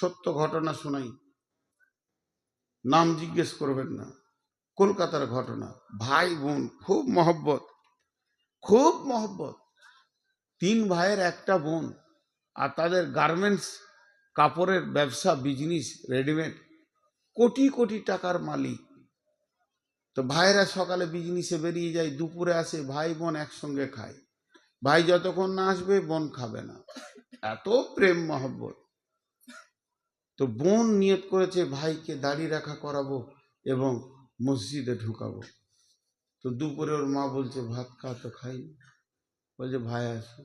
সত্য ঘটনা শোনাই, নাম জিজ্ঞেস করবেন না। কলকাতার ঘটনা। ভাই বোন খুব মহব্বত, খুব মহব্বত। 3 ভাইয়ের একটা বোন, আর তাদের গার্মেন্টস কাপড়ের ব্যবসা, বিজনেস, রেডিমেড, কোটি কোটি টাকার মালিক। তো ভাইরা সকালে বিজনেসে বেরিয়ে যায়, দুপুরে আসে, ভাই বোন একসঙ্গে খায়। ভাই যতক্ষণ না আসবে বোন খাবে না, এত প্রেম মহব্বত। তো বোন নিয়ত করেছে ভাইকে দাড়ি রাখা করাবো এবং মসজিদে ঢুকাবো। তো দুপুরে ওর মা বলছে ভাত খা, তো খাইনি। বলছে ভাই আসো।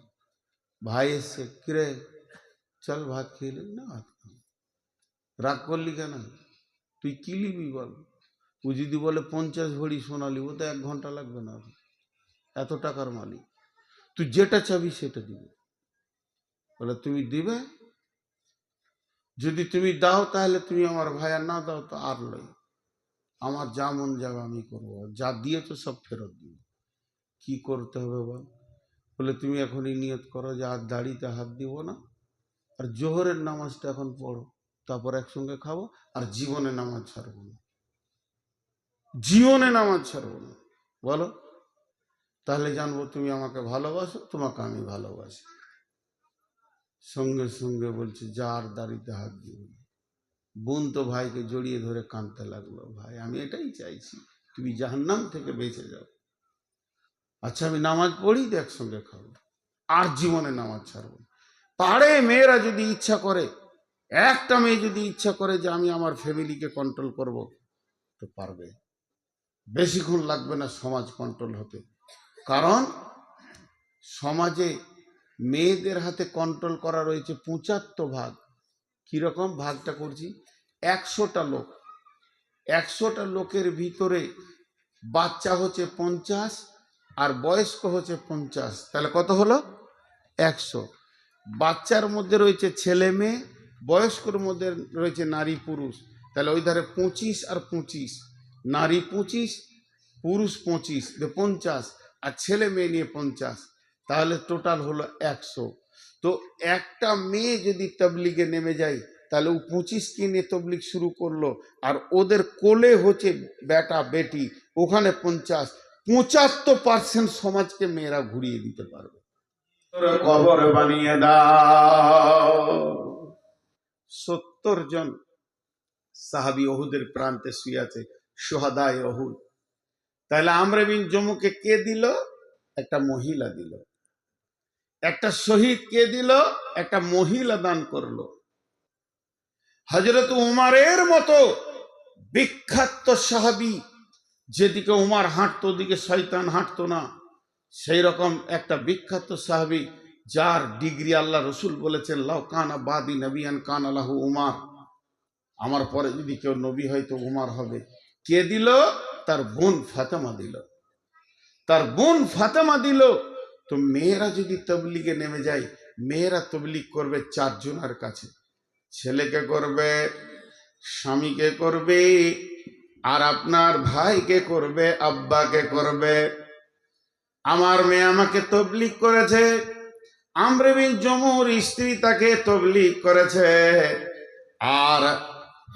ভাই এসছে, কিরে চল ভাত খেয়ে না, ভাত খাও। রাগ করলি কেন? তুই কি নিবি বল? ও যদি বলে 50 ভরি সোনা নিব, তো 1 ঘন্টা লাগবে না, এত টাকার মালিক। তুই যেটা চাবি সেটা দিবে। বলে তুমি দিবে, যদি তুমি দাও তাহলে তুমি আমার ভাই, আর না দাও তো আর লই। আমার যা মন যাবে আমি করবো, যা দিয়েছো সব ফেরত দিব। কি করতে হবে বল? বলে তুমি এখনই নিয়ত করো যে আর দাড়িতে হাত দিব না, আর জোহরের নামাজটা এখন পড়ো, তারপর একসঙ্গে খাবো, আর জীবনে নামাজ ছাড়বো না, জীবনে নামাজ ছাড়বো না। বলো, তাহলে জানবো তুমি আমাকে ভালোবাসো, তোমাকে আমি ভালোবাসি। সঙ্গে সঙ্গে বলছে যার দাড়িতে হাত দিব না। বোন তো ভাইকে জড়িয়ে ধরে কাঁদতে লাগলো, ভাই আমি এটাই চাইছি, তুমি জাহান্নাম থেকে বেঁচে যাও। আচ্ছা আমি নামাজ পড়ি তো একসঙ্গে খাবো, আর জীবনে নামাজ ছাড়বো। পারে মেয়েরা যদি ইচ্ছা করে, একটা মেয়ে যদি ইচ্ছা করে যে আমি আমার ফ্যামিলিকে কন্ট্রোল করব, তো পারবে। বেশিক্ষণ লাগবে না সমাজ কন্ট্রোল হতে। কারণ সমাজে মেয়েদের হাতে কন্ট্রোল করা রয়েছে 75 ভাগ। কিরকম ভাগটা করছি? 100টা লোক, 100টা লোকের ভিতরে বাচ্চা হচ্ছে 50 আর বয়স্ক হচ্ছে 50, তাহলে কত হলো? 100। বাচ্চার মধ্যে রয়েছে ছেলে মেয়ে, বয়স্কর মধ্যে রয়েছে নারী পুরুষ, তাহলে ওই ধারে 25 আর 25, নারী 25, পুরুষ 25, 50, আর ছেলে মেয়ে নিয়ে 50, তাহলে টোটাল হলো 100। তো একটা মেয়ে যদি তবলিগে নেমে যায়, তাহলে ও 25কে নিয়ে তবলিগ শুরু করলো, আর ওদের কোলে হচ্ছে বেটা বেটি, ওখানে 50, 75% সমাজকে মেয়েরা ঘুরিয়ে দিতে পারবে। কবর বানিয়ে দাও। 70 জন সাহাবী ওহুদের প্রান্তে শুয়ে আছে, শুহাদায়ে ওহুদ। তাহলে আমর বিন জমুকে কে দিল? একটা মহিলা দিল। একটা শহীদ কে দিল? একটা মহিলা দান করলো। হযরত উমরের মতো বিখ্যাত সাহাবী, যেদিকে উমর হাঁটতো ওদিকে শয়তান হাঁটতো না, সেই রকম একটা বিখ্যাত সাহাবী, যার ডিগ্রি আল্লাহ রসুল বলেছেন লাউ কানা বাদি নবিয়ান কানা লাহু উমর, আমার পরে যদি কেউ নবী হয় তো উমর হবে। কে দিল? তার বোন ফাতেমা দিল, তার বোন ফাতেমা দিল। তো মেয়েরা যদি তবলিগে নেমে যায়, মেয়েরা তবলিগ করবে 4 জনের কাছে। ছেলেকে করবে, স্বামীকে করবে, আর আপনার ভাইকে করবে, আব্বাকে করবে। আমার মেয়ে আমাকে তবলিগ করেছে, আমর বিন জমুর স্ত্রী তাকে তবলিগ করেছে, আর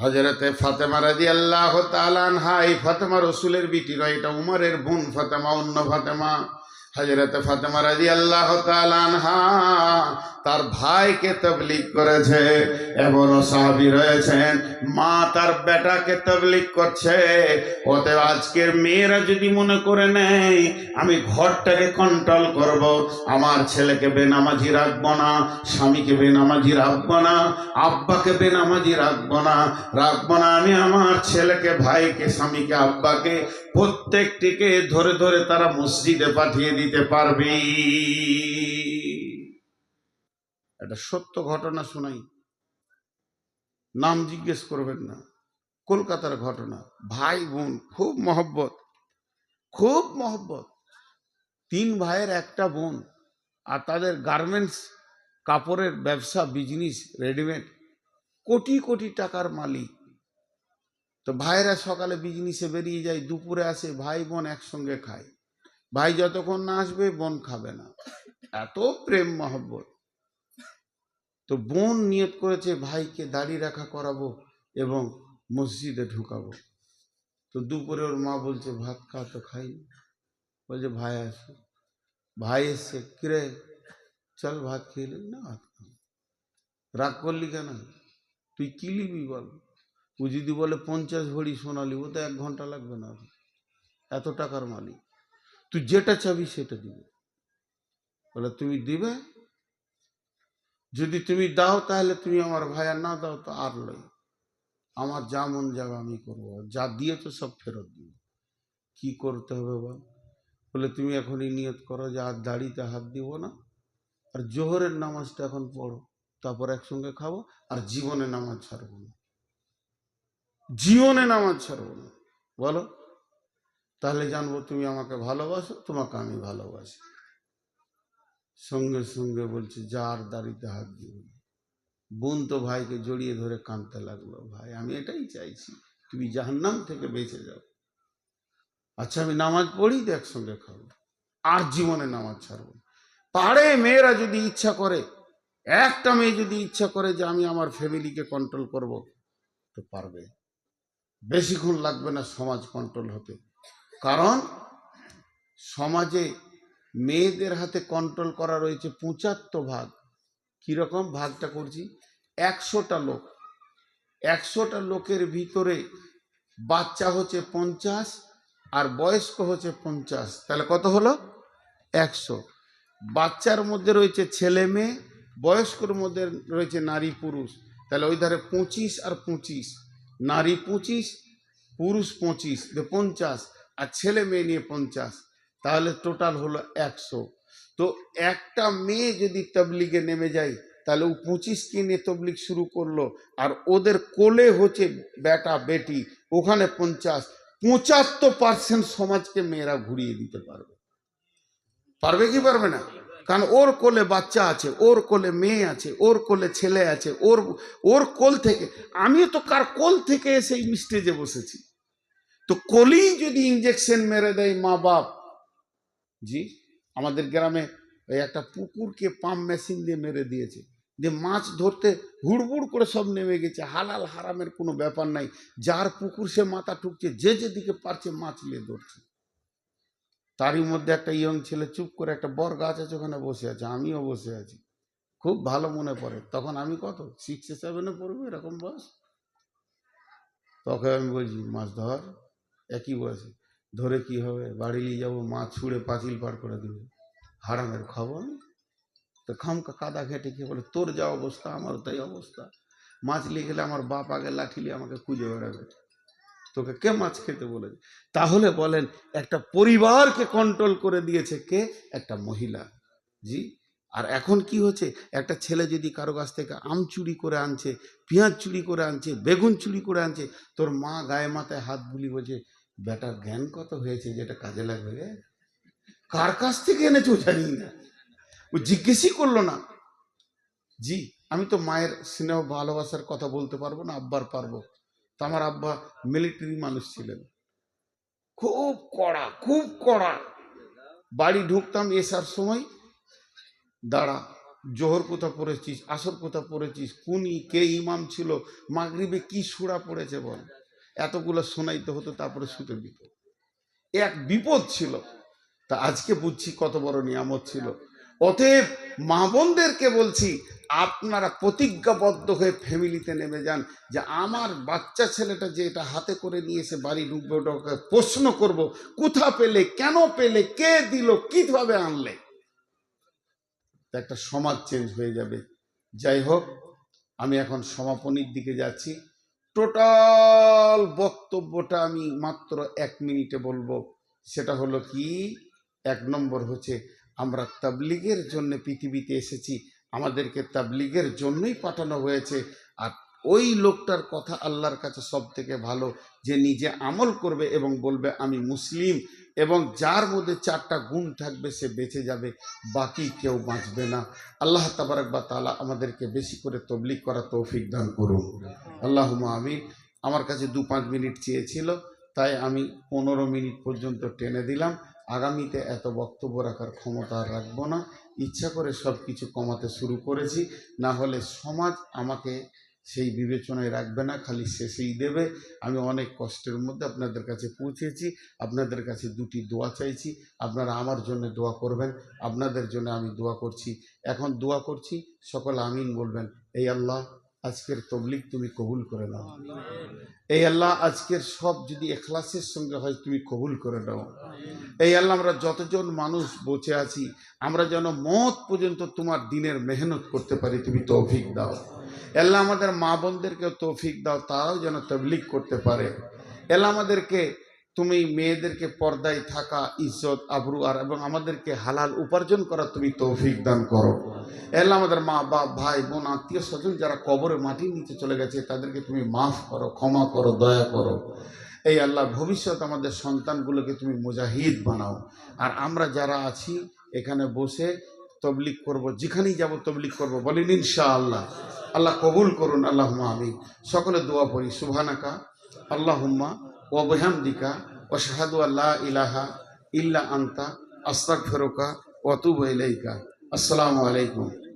হযরতে ফাতেমা রাদিয়াল্লাহু তাআলা আনহা, এই ফাতেমা রাসূলের বিটি নয়, এটা উমরের বোন ফাতেমা, অন্য ফাতেমা। হযরতে ফাতেমা রাদিয়াল্লাহু তাআলা আনহা তার ভাইকে তবলিগ করেছে। এমনও সাহাবী রয়েছেন মা তার বেটাকে তবলিগ করছে। অতএব আজকের মেয়েরা যদি মনে করে নেয় আমি ঘরটাকে কন্ট্রোল করব, আমার ছেলেকে বেনামাজি রাখবো না, স্বামীকে বেনামাজি রাখবো না, আব্বাকে বেনামাজি রাখবো না, আমি আমার ছেলেকে, ভাইকে, স্বামীকে, আব্বাকে প্রত্যেকটিকে ধরে ধরে তারা মসজিদে পাঠিয়ে দিতে পারবে। একটা সত্য ঘটনা শোনাই, নাম জিজ্ঞেস করবেন না। কলকাতার ঘটনা। ভাই বোন খুব মহব্বত, খুব মহব্বত। 3 ভাইয়ের একটা বোন, আর তাদের গার্মেন্টস কাপড়ের ব্যবসা, বিজনেস, রেডিমেড, কোটি কোটি টাকার মালিক। তো ভাইরা সকালে বিজনেসে বেরিয়ে যায়, দুপুরে আসে, ভাই বোন একসঙ্গে খায়। ভাই যতক্ষণ না আসবে বোন খাবে না, এত প্রেম মহব্বত। তো বোন নিয়ত করেছে ভাইকে দাড়ি রাখা করাবো এবং মসজিদে ঢুকাবো। তো দুপুরে ওর মা বলছে ভাত খা, তো খাইনি। বলছে ভাই আসো। ভাই এসছে, কিরে চল ভাত খেয়ে নিবি না? ভাত খাবো। রাগ করলি কেন? তুই কি নিবি বল? ও যদি বলে 50 ভরি সোনা নিব, তো 1 ঘন্টা লাগবে না, এত টাকার মালিক। তুই যেটা চাবি সেটা দিবে। বলে তুমি দিবে, যদি তুমি দাও তাহলে তুমি আমার ভাই, আর না দাও তো আর লই। আমার যা মন যাবে আমি করবো, যা দিয়েছো সব ফেরত দিব। কি করতে হবে বল? বলে তুমি এখনই নিয়ত করো যে আর দাড়িতে হাত দিব না, আর জোহরের নামাজটা এখন পড়ো, তারপর একসঙ্গে খাবো, আর জীবনে নামাজ ছাড়বো না, জীবনে নামাজ ছাড়বো না। বলো, তাহলে জানবো তুমি আমাকে ভালোবাসো, তোমাকে আমি ভালোবাসি। সঙ্গে সঙ্গে বলছে যার দাড়িতে হাত দিব। বোন তো ভাইকে জড়িয়ে ধরে কাঁদতে লাগলো, ভাই আমি এটাই চাইছি, তুমি জাহান্নাম থেকে বেঁচে যাও। আচ্ছা আমি নামাজ পড়ি তো একসঙ্গে খাবো, আর জীবনে নামাজ ছাড়বো। পারে মেয়েরা যদি ইচ্ছা করে, একটা মেয়ে যদি ইচ্ছা করে যে আমি আমার ফ্যামিলিকে কন্ট্রোল করব, তো পারবে। বেশিক্ষণ লাগবে না সমাজ কন্ট্রোল হতে। কারণ সমাজে মেয়েদের হাতে কন্ট্রোল করা রয়েছে 75 ভাগ। কিরকম ভাগটা করছি? 100টা লোক, 100টা লোকের ভিতরে বাচ্চা হচ্ছে 50 আর বয়স্ক হচ্ছে 50, তাহলে কত হলো? 100। বাচ্চার মধ্যে রয়েছে ছেলে মেয়ে, বয়স্কর মধ্যে রয়েছে নারী পুরুষ, তাহলে ওই ধারে 25 আর 25, নারী 25 পুরুষ 25, 50, আর ছেলে মেয়ে নিয়ে 50, তাহলে টোটাল হলো 100। তো একটা মেয়ে যদি তাবলিগে নেমে যায়, তাহলে ও 25কে নিয়ে তবলিগ শুরু করলো, আর ওদের কোলে হচ্ছে বেটা বেটি, ওখানে 50, 75% সমাজকে মেয়েরা ঘুরিয়ে দিতে পারবে। পারবে কি পারবে না? কারণ ওর কোলে বাচ্চা আছে, ওর কোলে মেয়ে আছে, ওর কোলে ছেলে আছে, ওর কোল থেকে। আমিও তো কার কোল থেকে এসে এই স্টেজে বসেছি। তো কোলেই যদি ইঞ্জেকশন মেরে দেয় মা বাপ। জি, আমাদের গ্রামে ওই একটা পুকুরকে পাম্প মেশিন দিয়ে মেরে দিয়েছে, যে মাছ ধরতে হুড়বুড় করে সব নেমে গেছে। হালাল হারামের কোনো ব্যাপার নাই, যার পুকুর সে মাথা ঠুকছে, যে যেদিকে পারছে মাছ নিয়ে ধরছে। তারই মধ্যে একটা ইয়ং ছেলে চুপ করে, একটা বর গাছ আছে ওখানে বসে আছে, আমিও বসে আছি। খুব ভালো মনে পড়ে, তখন আমি কত 6-7 পড়বো এরকম বয়স। তখন আমি বলছি মাছ ধর, একই বয়সে। ধরে কি হবে, বাড়ি নিয়ে যাবো, মাছ ছুঁড়ে পাঁচিল পার করে দিবে, হারামের খবর। তো খামকা কাদা ঘেঁটে খেয়ে বলে তোর যা অবস্থা আমারও তাই অবস্থা। মাছ নিয়ে গেলে আমার বাপ আগে লাঠি নিয়ে আমাকে খুঁজে বেড়াবে, তোকে কে মাছ খেতে বলেছে? তাহলে বলেন একটা পরিবারকে কন্ট্রোল করে দিয়েছে কে? একটা মহিলা। জি। আর এখন কি হচ্ছে, একটা ছেলে যদি কারো কাছ থেকে আম চুরি করে আনছে, পেঁয়াজ চুরি করে আনছে, বেগুন চুরি করে আনছে, তোর মা গায়ে মাথায় হাত বুলি বলছে বেটার জ্ঞান কত হয়েছে যেটা কাজে লাগবে রে। কার কাছ থেকে এনেছো জানি না, ও জিজ্ঞেসই করলো না। জি, আমি তো মায়ের স্নেহ ভালোবাসার কথা বলতে পারবো না, আব্বার পারবো। তো আমার আব্বা মিলিটারি মানুষ ছিলেন, খুব কড়া, খুব কড়া। বাড়ি ঢুকতাম এসার সময়, দাঁড়া, জোহর কোথা পড়েছিস, আসর কোথা পড়েছিস, কোনি কে ইমাম ছিল, মাগরিবে কি সূরা পড়েছে বল, এতগুলো শোনাইতে হতো, তারপরে শুতে দিত। এক বিপদ ছিল। তা আজকে বুঝছি কত বড় নিয়ামত ছিল। অতএব মা বোনদেরকে বলছি, আপনারা প্রতিজ্ঞাবদ্ধ হয়ে ফ্যামিলিতে নেমে যান, যে আমার বাচ্চা ছেলেটা যে এটা হাতে করে নিয়ে এসে বাড়ি ঢুকবে, ওটাকে প্রশ্ন করব, কোথা পেলে, কেন পেলে, কে দিল, কিভাবে আনলে। একটা সমাজ চেঞ্জ হয়ে যাবে। যাই হোক, আমি এখন সমাপনীর দিকে যাচ্ছি। টোটাল বক্তব্যটা আমি মাত্র 1 মিনিটে বলবো। সেটা হলো কি, 1 নম্বর হচ্ছে আমরা তাবলিগের জন্য পৃথিবীতে এসেছি, আমাদেরকে তাবলিগের জন্যই পাঠানো হয়েছে। আর ওই লোকটার কথা আল্লাহর কাছে সব থেকে ভালো, যে নিজে আমল করবে এবং বলবে আমি মুসলিম, এবং যার মধ্যে 4টা গুণ থাকবে সে বেঁচে যাবে, বাকি কেউ বাঁচবে না। আল্লাহ তাবারক ওয়া তাআলা আমাদেরকে বেশি করে তবলিগ করা তৌফিক দান করুন, আল্লাহুম্মা আমিন। আমার কাছে 2-5 মিনিট চেয়েছিল, তাই আমি 15 মিনিট পর্যন্ত টেনে দিলাম। আগামীতে এত বক্তব্য রাখার ক্ষমতা রাখবো না, ইচ্ছা করে সব কিছু কমাতে শুরু করেছি, না হলে সমাজ আমাকে সেই বিবেচনায় রাখবে না, খালি শেষেই দেবে। আমি অনেক কষ্টের মধ্যে আপনাদের কাছে পৌঁছেছি, আপনাদের কাছে দুটি দোয়া চাইছি, আপনারা আমার জন্য দোয়া করবেন, আপনাদের জন্য আমি দোয়া করছি। এখন দোয়া করছি, সকল আমিন বলবেন। এই আল্লাহ, আজকের তবলিগ তুমি কবুল করে নাও। এই আল্লাহ, আজকের সব যদি এখলাসের সঙ্গে হয় তুমি কবুল করে নাও। এই আল্লাহ, আমরা যতজন মানুষ বসে আছি, আমরা যেন মত পর্যন্ত তোমার দিনের মেহনত করতে পারি, তুমি তৌফিক দাও। আল্লাহ, আমাদের মা বোনদেরকেও তৌফিক দাও, তারাও যেন তাবলীগ করতে পারে। আল্লাহ, আমাদেরকে তুমি মেয়েদেরকে পর্দায় থাকা, ইজ্জত আবরু আর এবং আমাদেরকে হালাল উপার্জন করা তুমি তৌফিক দান করো। আল্লাহ, আমাদের মা বাপ ভাই বোন আত্মীয় স্বজন যারা কবরে মাটির নিচে চলে গেছে, তাদেরকে তুমি মাফ করো, ক্ষমা করো, দয়া করো। এই আল্লাহ, ভবিষ্যৎ আমাদের সন্তানগুলোকে তুমি মুজাহিদ বানাও। আর আমরা যারা আছি এখানে বসে তবলিগ করব, যেখানেই যাব তবলিগ করব, বলেন ইনশাআল্লাহ। আল্লাহ কবুল করুন, আল্লাহুম্মা আমিন। সকলে দোয়া পড়ি। সুবহানাকা আল্লাহুম্মা ওয়া বিহামদিকা ওয়া আশহাদু আল্লা ইলাহা ইল্লা আনতা আস্তাগফিরুকা ওয়া আতুবু ইলাইকা। আসসালামু আলাইকুম।